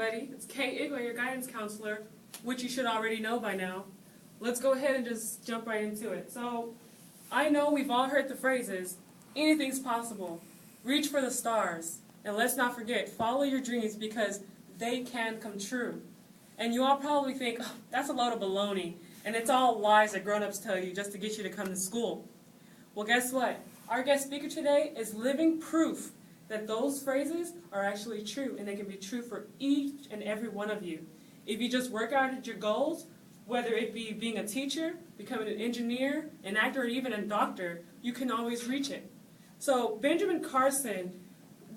everybody. It's Kay Igwe, your guidance counselor, which you should already know by now. Let's go ahead and just jump right into it. So, I know we've all heard the phrases, anything's possible, reach for the stars, and let's not forget, follow your dreams because they can come true. And you all probably think, oh, that's a load of baloney, and it's all lies that grown-ups tell you just to get you to come to school. Well, guess what? Our guest speaker today is living proof that those phrases are actually true, and they can be true for each and every one of you. If you just work out at your goals, whether it be being a teacher, becoming an engineer, an actor, or even a doctor, you can always reach it. So Benjamin Carson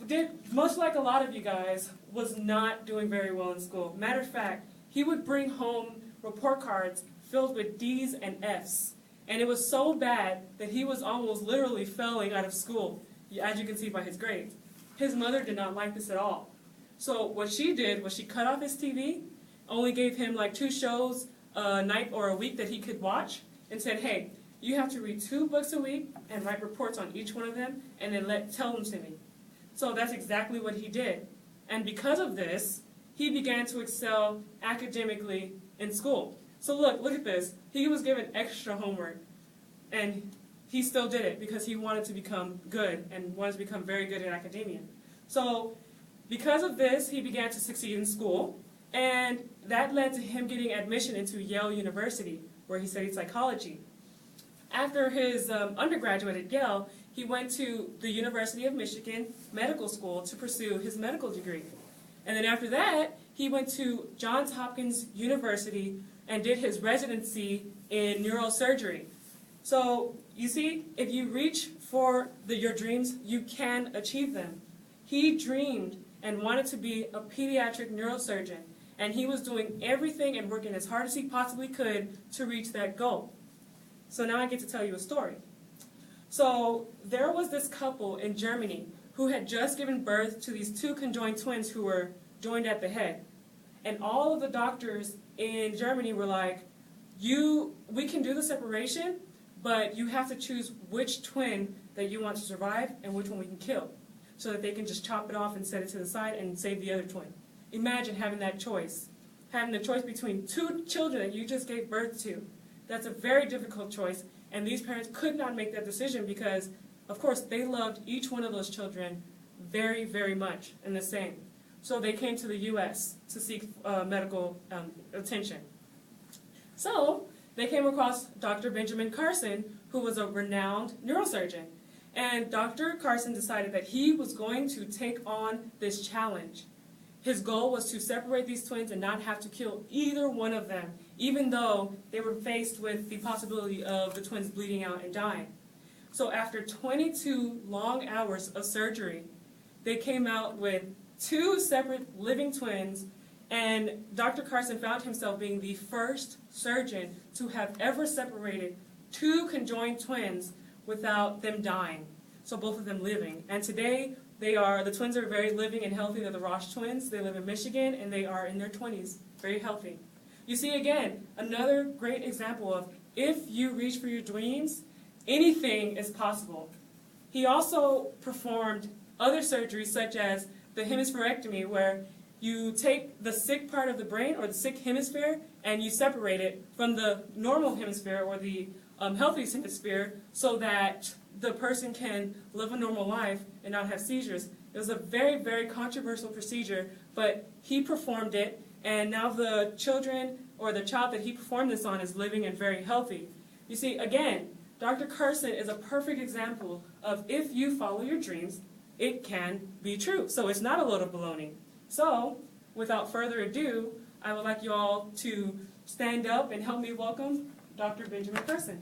did, much like a lot of you guys, was not doing very well in school. Matter of fact, he would bring home report cards filled with D's and F's. And it was so bad that he was almost literally failing out of school, as you can see by his grades. His mother did not like this at all. So what she did was she cut off his TV, only gave him like 2 shows a night or a week that he could watch, and said, hey, you have to read 2 books a week and write reports on each one of them, and then tell them to me. So that's exactly what he did. And because of this, he began to excel academically in school. So look at this. He was given extra homework, and he still did it because he wanted to become good and wanted to become very good in academia. So because of this, he began to succeed in school, and that led to him getting admission into Yale University, where he studied psychology. After his undergraduate at Yale, he went to the University of Michigan Medical School to pursue his medical degree. And then after that, he went to Johns Hopkins University and did his residency in neurosurgery. So, you see, if you reach for your dreams, you can achieve them. He dreamed and wanted to be a pediatric neurosurgeon, and he was doing everything and working as hard as he possibly could to reach that goal. So now I get to tell you a story. So there was this couple in Germany who had just given birth to these 2 conjoined twins who were joined at the head. And all of the doctors in Germany were like, we can do the separation, but you have to choose which twin that you want to survive and which one we can kill, so that they can just chop it off and set it to the side and save the other twin. Imagine having that choice, having the choice between 2 children that you just gave birth to. That's a very difficult choice, and these parents could not make that decision because, of course, they loved each one of those children very, very much and the same. So they came to the U.S. to seek medical attention. So they came across Dr. Benjamin Carson, who was a renowned neurosurgeon. And Dr. Carson decided that he was going to take on this challenge. His goal was to separate these twins and not have to kill either one of them, even though they were faced with the possibility of the twins bleeding out and dying. So after 22 long hours of surgery, they came out with 2 separate living twins, and Dr. Carson found himself being the first surgeon to have ever separated 2 conjoined twins without them dying. So both of them living. And today, the twins are very living and healthy. They're the Roche twins. They live in Michigan, and they are in their 20s, very healthy. You see, again, another great example of if you reach for your dreams, anything is possible. He also performed other surgeries, such as the hemispherectomy, where you take the sick part of the brain, or the sick hemisphere, and you separate it from the normal hemisphere, or the healthy hemisphere, so that the person can live a normal life and not have seizures. It was a very, very controversial procedure, but he performed it, and now the children, or the child that he performed this on, is living and very healthy. You see, again, Dr. Carson is a perfect example of if you follow your dreams, it can be true. So it's not a load of baloney. So, without further ado, I would like you all to stand up and help me welcome Dr. Benjamin Carson.